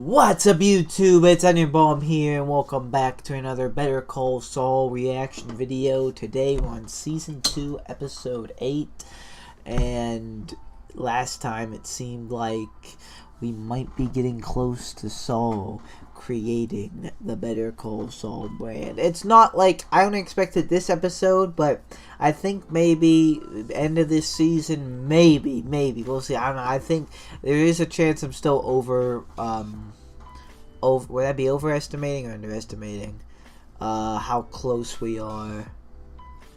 What's up YouTube, it's Onion here and welcome back to another Better Call Saul reaction video. Today we're on Season 2, Episode 8, and last time it seemed like we might be getting close to Saul creating the Better Call Saul brand. It's not like I don't expect it this episode, but I think maybe end of this season, maybe we'll see. I don't know. I think there is a chance I'm still would that be overestimating or underestimating how close we are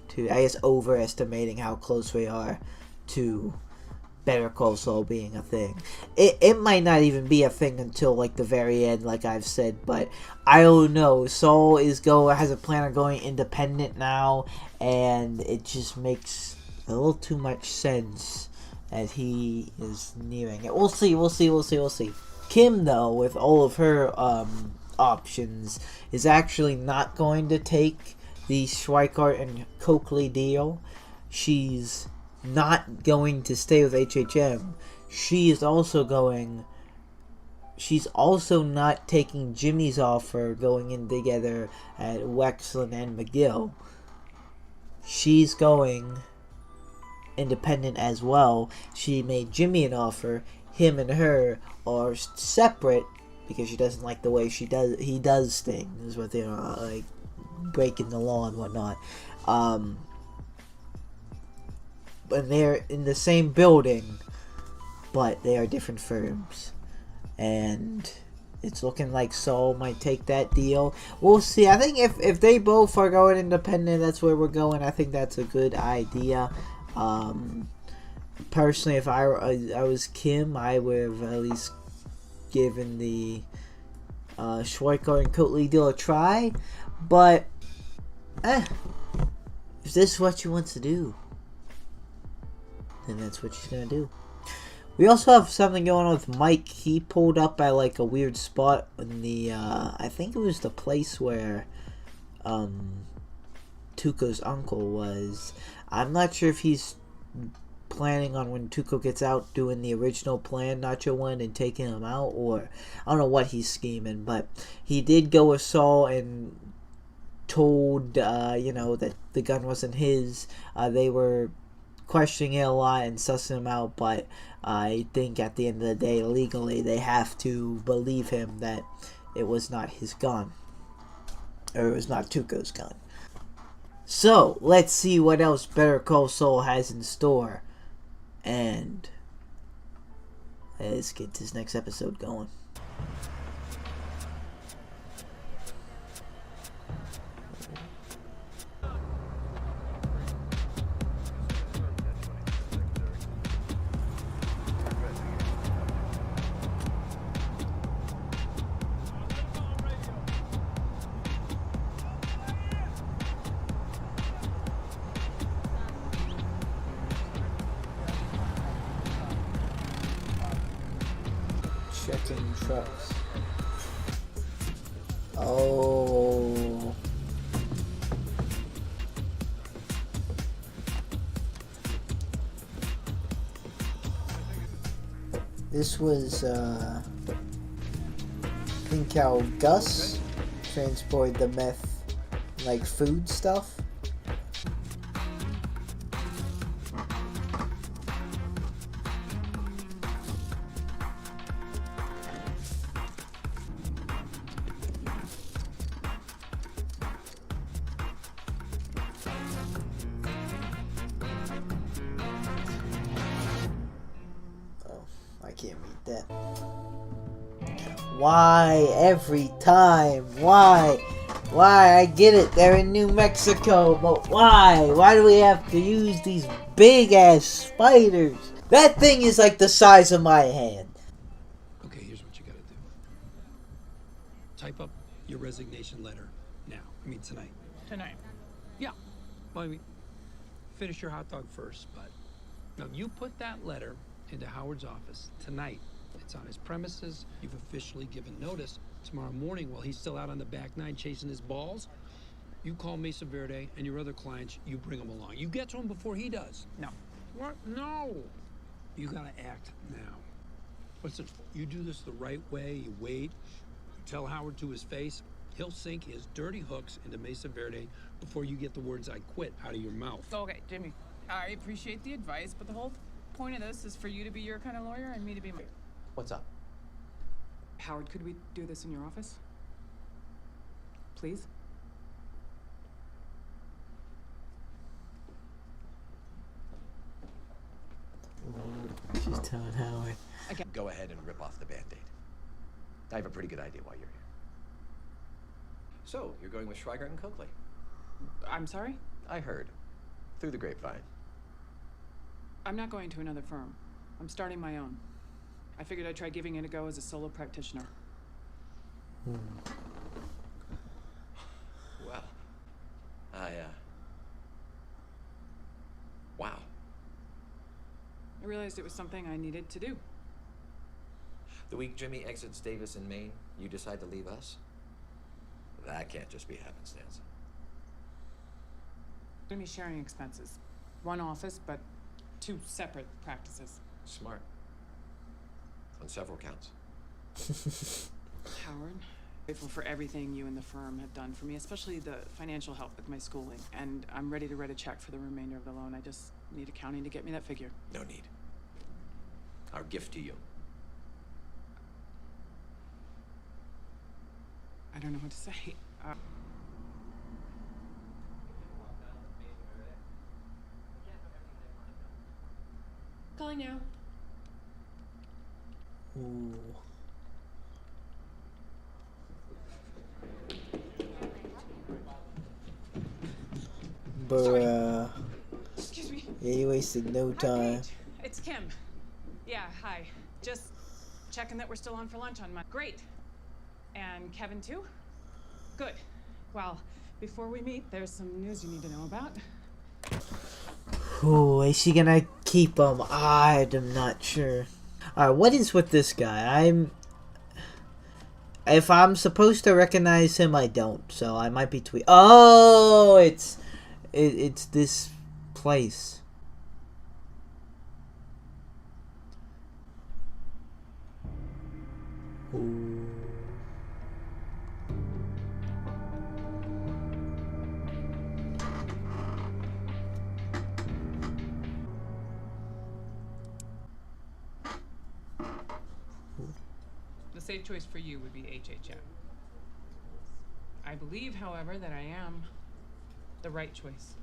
to, I guess overestimating how close we are to Better Call Saul being a thing. It might not even be a thing until like the very end, like I've said, but I don't know. Saul has a plan of going independent now, and it just makes a little too much sense as he is nearing it. We'll see. Kim, though, with all of her options, is actually not going to take the Schweikart and Coakley deal. She's not going to stay with HHM. She's also not taking Jimmy's offer going in together at Wexland and McGill. She's going independent as well. She made Jimmy an offer. Him and her are separate because she doesn't like the way he does things with, like breaking the law and whatnot. And they're in the same building, but they are different firms, and it's looking like Saul might take that deal. We'll see. I think if they both are going independent, that's where we're going. I think that's a good idea. Personally, if I was Kim, I would have at least given the Schweikart and Coakley deal a try. But if this is what she wants to do, then that's what she's gonna do. We also have something going on with Mike. He pulled up at like a weird spot in the I think it was the place where Tuco's uncle was. I'm not sure if he's planning on, when Tuco gets out, doing the original plan, Nacho one, and taking him out, or I don't know what he's scheming, but he did go with Saul and told that the gun wasn't his. They were questioning it a lot and sussing him out, but I think at the end of the day, legally, they have to believe him that it was not his gun, or it was not Tuco's gun. So, let's see what else Better Call Saul has in store. And let's get this next episode going. Checking trucks. Oh. This was, I think how Gus transported the meth, like food stuff. Can't read that. Why every time? Why? I get it, they're in New Mexico, but why? Why do we have to use these big ass spiders? That thing is like the size of my hand. Okay, here's what you gotta do. Type up your resignation letter now. I mean tonight. Tonight. Yeah. Well, I mean, finish your hot dog first, but now you put that letter into Howard's office tonight. It's on his premises. You've officially given notice. Tomorrow morning, while he's still out on the back nine chasing his balls, you call Mesa Verde and your other clients, you bring them along. You get to him before he does. No. What? No. You gotta act now. Listen, you do this the right way. You wait. You tell Howard to his face. He'll sink his dirty hooks into Mesa Verde before you get the words "I quit" out of your mouth. Okay, Jimmy, I appreciate the advice, but the whole point of this is for you to be your kind of lawyer and me to be my... What's up? Howard, could we do this in your office? Please? She's telling Howard. Again. Go ahead and rip off the Band-Aid. I have a pretty good idea why you're here. So, you're going with Schweigart and Coakley? I'm sorry? I heard. Through the grapevine. I'm not going to another firm. I'm starting my own. I figured I'd try giving it a go as a solo practitioner. Well, wow. I realized it was something I needed to do. The week Jimmy exits Davis in Maine, you decide to leave us? That can't just be happenstance. Gonna be sharing expenses. One office, but 2 separate practices. Smart. On several counts. Howard, grateful for everything you and the firm have done for me, especially the financial help with my schooling. And I'm ready to write a check for the remainder of the loan. I just need accounting to get me that figure. No need. Our gift to you. I don't know what to say. Calling now. Ooh. Bruh. Excuse me. Yeah, you wasted no Hi, time. Paige. It's Kim. Yeah, hi. Just checking that we're still on for lunch on Monday. Great. And Kevin too? Good. Well, before we meet, there's some news you need to know about. Ooh, is she gonna keep him? I'm not sure. Alright, what is with this guy? If I'm supposed to recognize him, I don't. So I might be Oh, it's this place. Ooh. The safe choice for you would be HHM. I believe, however, that I am the right choice.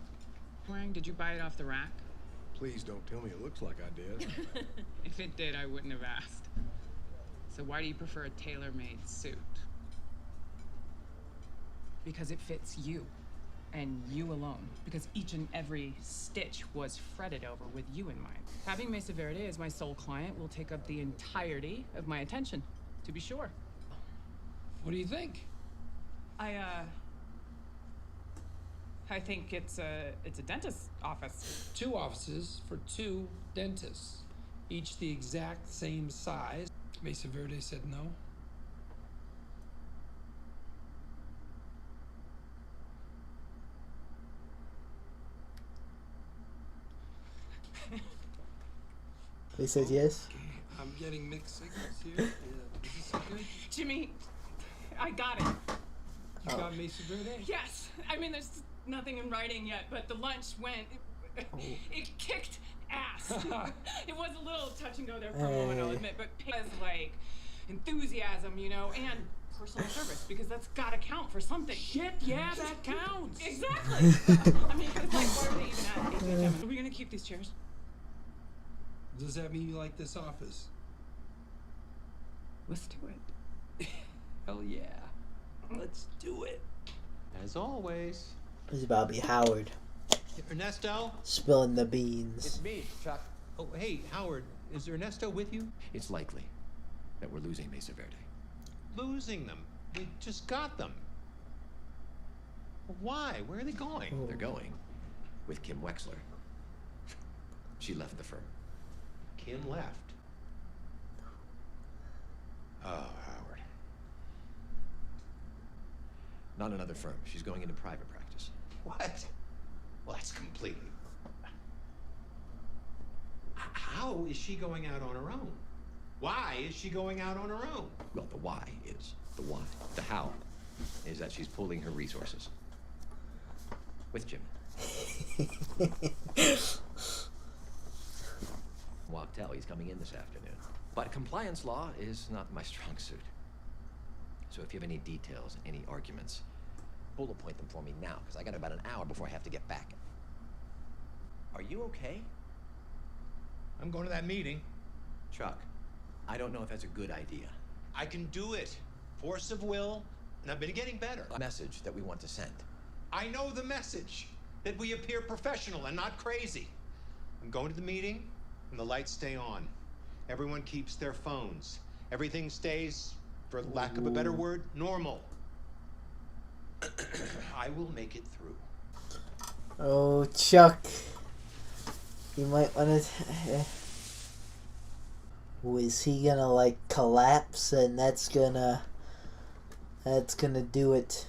Did you buy it off the rack? Please don't tell me it looks like I did. If it did, I wouldn't have asked. So why do you prefer a tailor-made suit? Because it fits you, and you alone. Because each and every stitch was fretted over with you in mind. Having Mesa Verde as my sole client will take up the entirety of my attention, to be sure. What do you think? I think it's a dentist's office. 2 offices for 2 dentists, each the exact same size. Mesa Verde said no. They said yes. Okay, I'm getting mixed signals here. Yeah, is this good? Jimmy, I got it. You got Mesa Verde? Yes. I mean, there's nothing in writing yet, but the lunch went. It kicked ass. It was a little touch and go there for a moment, I'll admit, but it was like enthusiasm, you know, and personal service, because that's gotta count for something. Shit, yeah, that counts. Exactly. I mean, it's like, why are they even at? Are we gonna keep these chairs? Does that mean you like this office? Let's do it. Hell yeah. Let's do it. As always. It's about to be Howard Ernesto? spilling the beans. It's me, Chuck. Oh, hey, Howard. Is Ernesto with you? It's likely that we're losing Mesa Verde. Losing them. We just got them. Why? Where are they going? They're going with Kim Wexler. She left the firm. Kim left. Oh, Howard. Not another firm. She's going into private practice. What? Well, that's completely... How is she going out on her own? Why is she going out on her own? Well, the why is the why. The how is that she's pooling her resources with Jimmy. Wachtel, he's coming in this afternoon. But compliance law is not my strong suit. So if you have any details, any arguments, bullet point them for me now, because I got about an hour before I have to get back. Are you okay? I'm going to that meeting. Chuck, I don't know if that's a good idea. I can do it. Force of will, and I've been getting better. A message that we want to send. I know the message. That we appear professional and not crazy. I'm going to the meeting, and the lights stay on. Everyone keeps their phones. Everything stays, for lack of a better word, normal. I will make it through. Oh, Chuck. You might want to... Is he gonna, like, collapse, and that's gonna do it?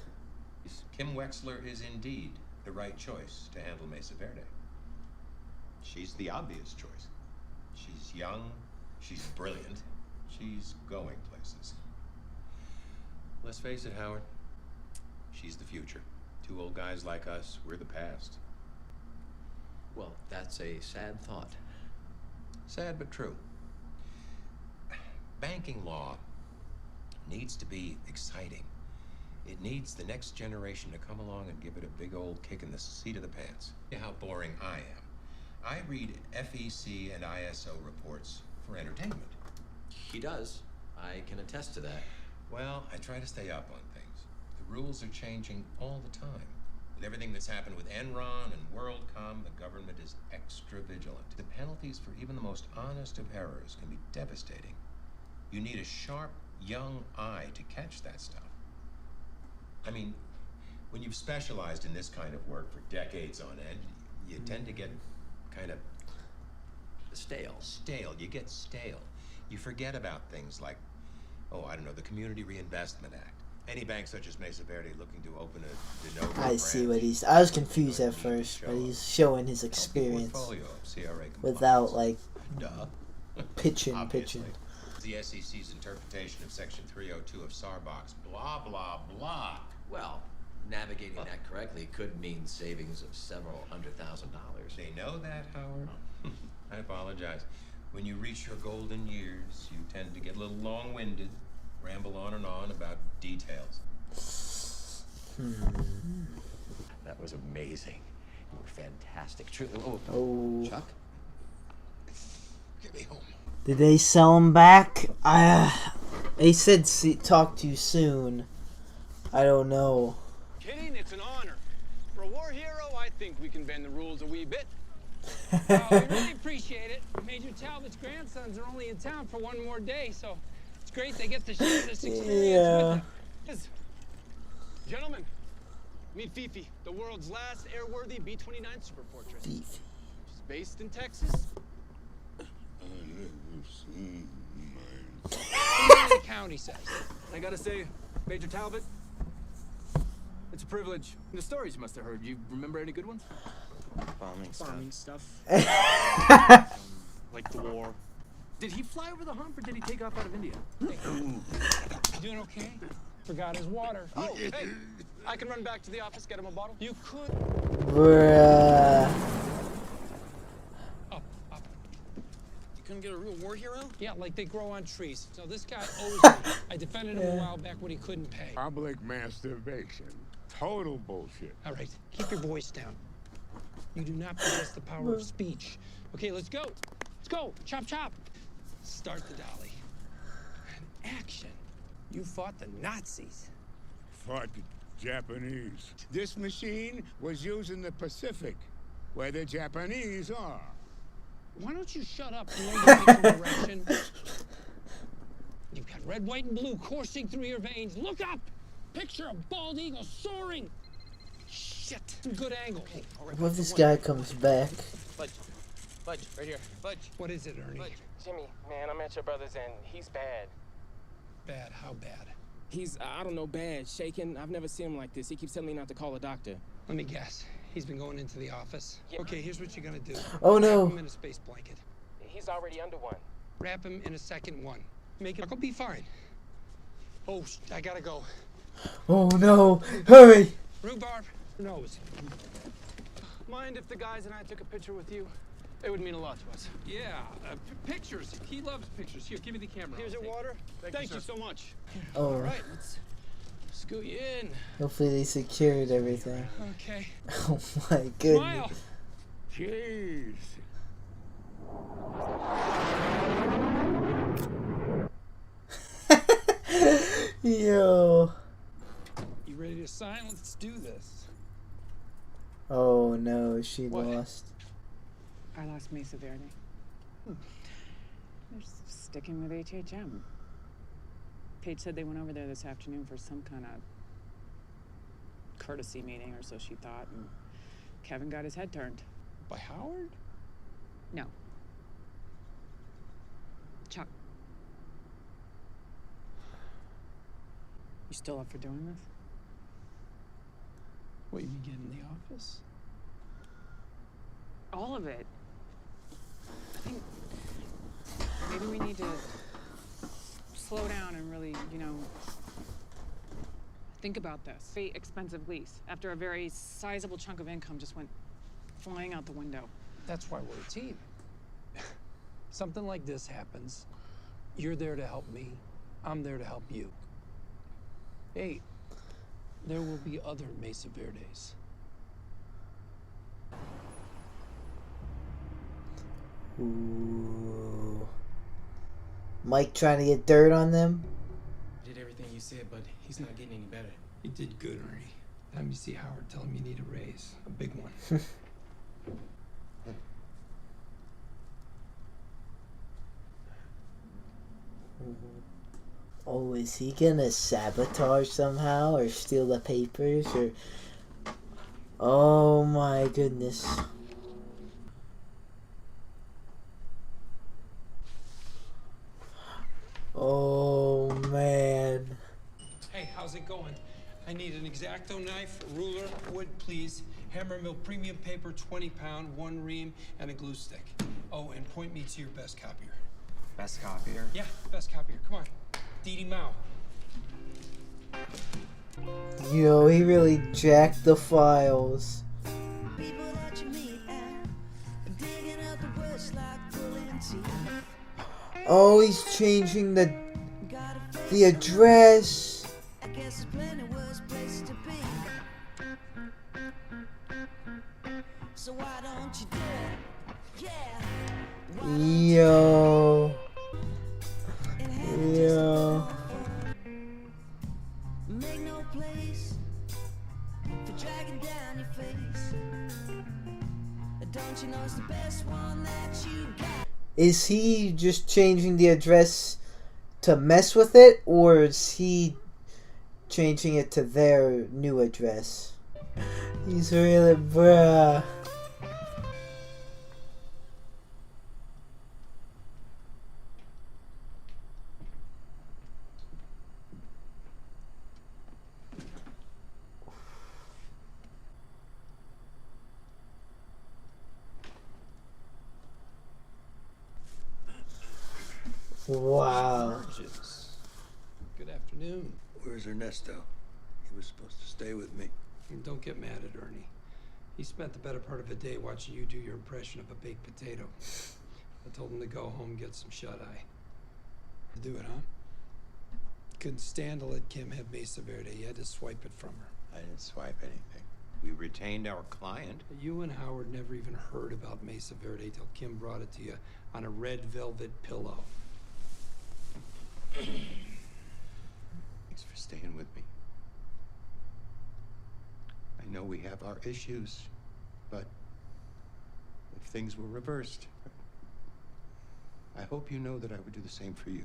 Kim Wexler is indeed the right choice to handle Mesa Verde. She's the obvious choice. She's young, she's brilliant, she's going places. Let's face it, Howard. She's the future. Two old guys like us, we're the past. Well, that's a sad thought. Sad but true. Banking law needs to be exciting. It needs the next generation to come along and give it a big old kick in the seat of the pants. How boring I am. I read FEC and ISO reports for entertainment. He does. I can attest to that. Well, I try to stay up on things. The rules are changing all the time. With everything that's happened with Enron and WorldCom, the government is extra vigilant. The penalties for even the most honest of errors can be devastating. You need a sharp, young eye to catch that stuff. I mean, when you've specialized in this kind of work for decades on end, you tend to get kind of Stale. stale. You get stale. You forget about things like, oh, I don't know, the Community Reinvestment Act. Any bank such as Mesa Verde looking to open a de novo I see branch, what he's... I was confused going at to need to first, show but a he's showing his healthy experience portfolio of CRA without, compliance. like, Duh. pitching. Obviously. The SEC's interpretation of Section 302 of SARBOX, blah, blah, blah. Well, navigating that correctly could mean savings of several $100,000. They know that, Howard? I apologize. When you reach your golden years, you tend to get a little long-winded, ramble on and on about details. That was amazing. You were fantastic. Truly. Oh. Chuck? Get me home. Did they sell him back? They said talk to you soon. I don't know. Kidding, it's an honor. For a war hero, I think we can bend the rules a wee bit. Well, we really appreciate it. Major Talbot's grandsons are only in town for one more day, so it's great they get to share this experience with them. Yes. Gentlemen, meet Fifi, the world's last airworthy B-29 superfortress. Fifi. She's based in Texas. The county says. I gotta say, Major Talbot, it's a privilege. The stories you must have heard. You remember any good ones? Farming stuff. Like the war. Did he fly over the hump or did he take off out of India? You doing okay? Forgot his water. Oh, hey, I can run back to the office, get him a bottle. You could. Bruh. Up. You couldn't get a real war hero? Yeah, like they grow on trees. So this guy owes me. I defended him a while back when he couldn't pay. Public masturbation. Total bullshit. All right, keep your voice down. You do not possess the power of speech. Okay, let's go. Let's go. Chop, chop. Start the dolly. And action. You fought the Nazis. Fought the Japanese. This machine was used in the Pacific, where the Japanese are. Why don't you shut up and learn to take some direction? You've got red, white, and blue coursing through your veins. Look up! Picture a bald eagle soaring. Shit, some good angle. Hey, What if this guy comes back? Budge, right here. Budge. what is it, Ernie? Jimmy, man, I'm at your brother's and he's bad. Bad, how bad? He's, I don't know, bad, shaken. I've never seen him like this. He keeps telling me not to call a doctor. Let me guess. He's been going into the office. Yeah. Okay, here's what you're gonna do. Oh, Wrap no. him in a space blanket. He's already under one. Wrap him in a second one. Make it. I'll be fine. Oh, I gotta go. Oh no! Hurry! Rhubarb. Nose. Mind if the guys and I took a picture with you? It would mean a lot to us. Yeah, pictures. He loves pictures. Here, give me the camera. Here's your water. Thank you so much. Oh. All right, let's scoot you in. Hopefully they secured everything. Okay. Oh my goodness. Smile. Jeez. Yo. You ready to sign? Let's do this. Oh no, she What? lost. I lost Mesa Verde. They're sticking with HHM. Paige said they went over there this afternoon for some kind of courtesy meeting, or so she thought, and Kevin got his head turned. By Howard? No. Chuck. You still up for doing this? What, you mean get in the office? All of it. I think maybe we need to slow down and really, think about this. Very expensive lease after a very sizable chunk of income just went flying out the window. That's why we're a team. Something like this happens. You're there to help me. I'm there to help you. Hey, there will be other Mesa Verdes. Ooh. Mike trying to get dirt on them? Did everything you said, but he's not getting any better. You did good, Ernie. Time you see Howard, tell him you need a raise. A big one. Oh, is he gonna sabotage somehow or steal the papers or... Oh my goodness. Oh man. Hey, how's it going? I need an X-Acto knife, ruler, wood, please. Hammer mill premium paper, 20-pound, 1 ream, and a glue stick. Oh, and point me to your best copier. Best copier. Yeah, best copier. Come on. Dee Dee Mao. Yo, he really jacked the files. Oh, he's changing the address. Yo. Yo. Make no place for dragging down your face. Don't you know it's the best one that you got? Is he just changing the address to mess with it, or is he changing it to their new address? He's really bruh. Wow. Good afternoon. Where's Ernesto? He was supposed to stay with me. And don't get mad at Ernie. He spent the better part of a day watching you do your impression of a baked potato. I told him to go home and get some shut-eye. Do it, huh? Couldn't stand to let Kim have Mesa Verde. You had to swipe it from her. I didn't swipe anything. We retained our client. You and Howard never even heard about Mesa Verde till Kim brought it to you on a red velvet pillow. Thanks for staying with me. I know we have our issues, but if things were reversed, I hope you know that I would do the same for you.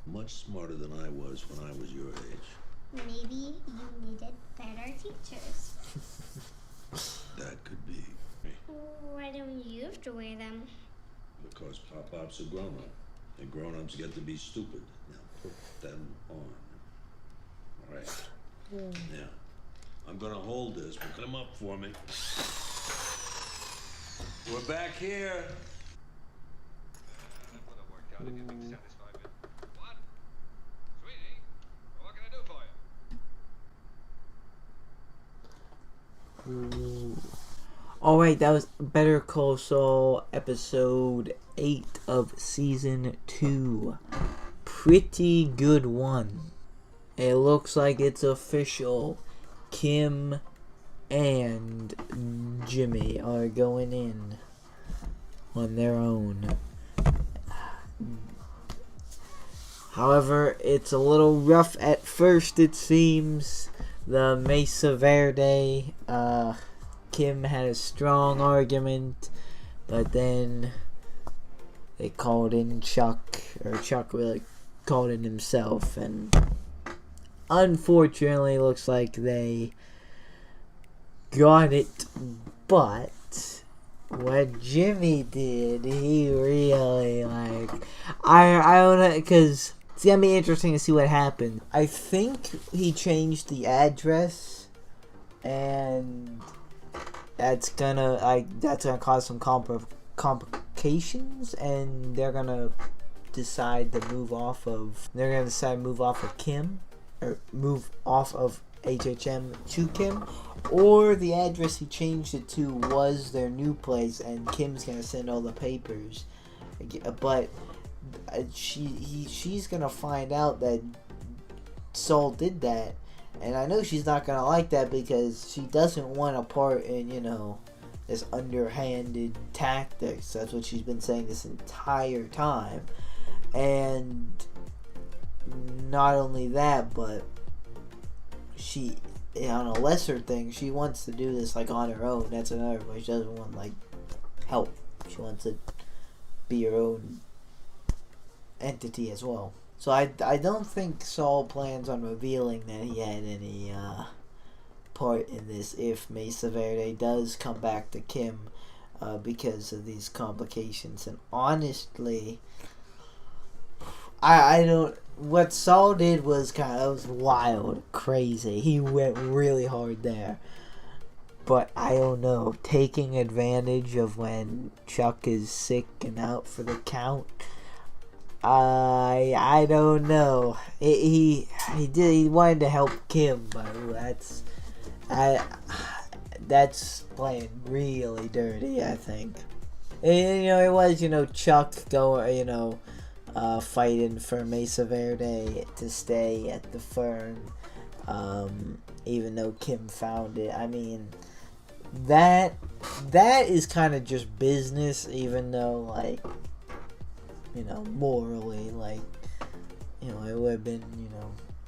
Much smarter than I was when I was your age. Maybe you needed better teachers. That could be. Why don't you have to wear them? Because Pop-Pop's a grown-up. And grown-ups get to be stupid. Now put them on. All right. Now, I'm gonna hold this. Put them up for me. We're back here. Alright, that was Better Call Saul, episode 8 of season 2. Pretty good one. It looks like it's official. Kim and Jimmy are going in on their own. However, it's a little rough at first, it seems. The Mesa Verde, Kim had a strong argument, but then they called in Chuk, or Chuk really called in himself, and unfortunately looks like they got it. But what Jimmy did, he really, like, I don't know, because it's gonna be interesting to see what happened. I think he changed the address, and that's gonna cause some complications, and they're gonna decide to move off of Kim, or move off of HHM to Kim, or the address he changed it to was their new place, and Kim's gonna send all the papers. But she's gonna find out that Saul did that, and I know she's not gonna like that because she doesn't want a part in, this underhanded tactics. That's what she's been saying this entire time. And not only that, but she, on a lesser thing, she wants to do this like on her own. That's another way. She doesn't want like help. She wants to be her own entity as well. So I don't think Saul plans on revealing that he had any part in this if Mesa Verde does come back to Kim because of these complications. And honestly, I don't. What Saul did was was wild, crazy. He went really hard there. But I don't know, taking advantage of when Chuk is sick and out for the count, I don't know. He wanted to help Kim, but that's playing really dirty, I think. And, it was, Chuk going, fighting for Mesa Verde to stay at the firm, even though Kim found it. I mean, that is kind of just business, even though, like, morally, like, it would have been,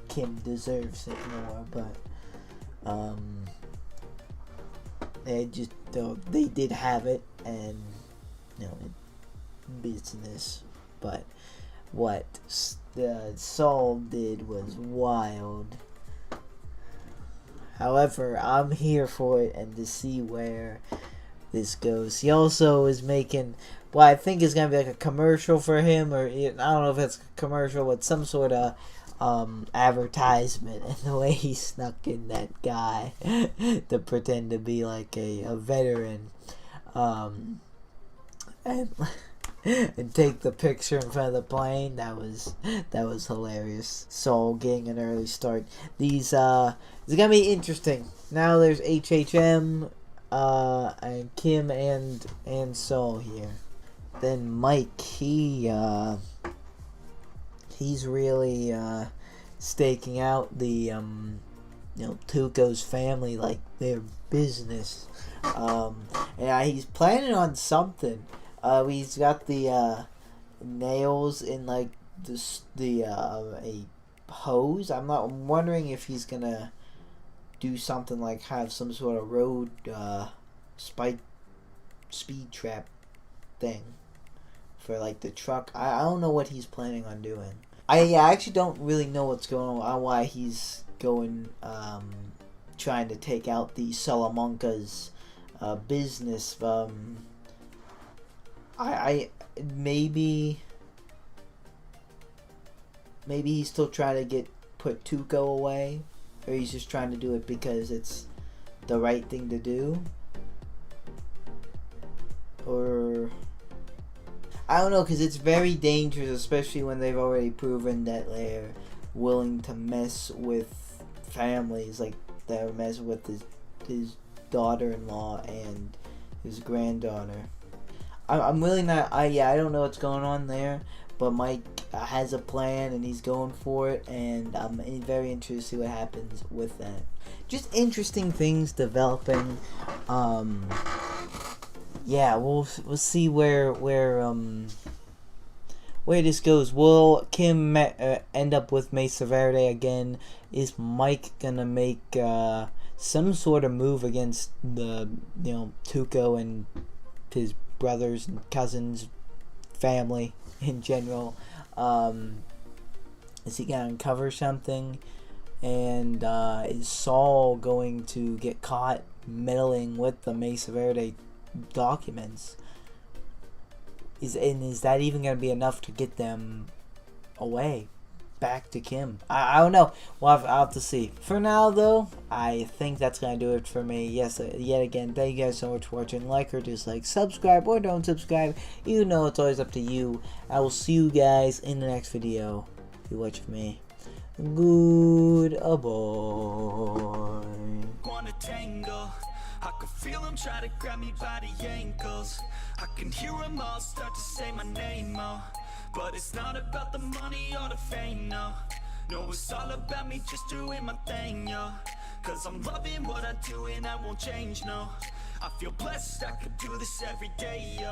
Kim deserves it more, but they did have it, and business. But what Saul did was wild. However, I'm here for it and to see where this goes. He also is making what I think is going to be like a commercial for him, or I don't know if it's a commercial, but some sort of advertisement. And the way he snuck in that guy to pretend to be like a veteran, and take the picture in front of the plane, that was hilarious. Saul getting an early start. It's gonna be interesting. Now there's HHM and Kim and Saul here. Then Mike, he's really staking out the Tuco's family like their business. And he's planning on something. He's got the nails in like a hose. I'm wondering if he's gonna do something like have some sort of road spike speed trap thing for like the truck. I don't know what he's planning on doing. I actually don't really know what's going on, why he's going trying to take out the Salamanca's business. I maybe maybe he's still trying to put Tuco away, or he's just trying to do it because it's the right thing to do, or I don't know, because it's very dangerous, especially when they've already proven that they're willing to mess with families, like they're messing with his daughter-in-law and his granddaughter. I'm really not. I don't know what's going on there, but Mike has a plan and he's going for it, and I'm very interested to see what happens with that. Just interesting things developing. Yeah, we'll see where this goes. Will Kim end up with Mesa Verde again? Is Mike gonna make some sort of move against the Tuco and his brothers and cousins, family in general? Is he gonna uncover something? And is Saul going to get caught meddling with the Mesa Verde documents? Is that even going to be enough to get them away, back to Kim? I don't know. I'll have to see. For now, though, I think that's going to do it for me. Yes, yet again, thank you guys so much for watching. Like or dislike, subscribe or don't subscribe. You know it's always up to you. I will see you guys in the next video. If you watch for me. Good boy. Wanna tangle, I can feel them try to grab me by the ankles. I can hear them all start to say my name, oh. But it's not about the money or the fame, no. No, it's all about me just doing my thing, yo. Cause I'm loving what I do and I won't change, no. I feel blessed, I could do this every day, yo.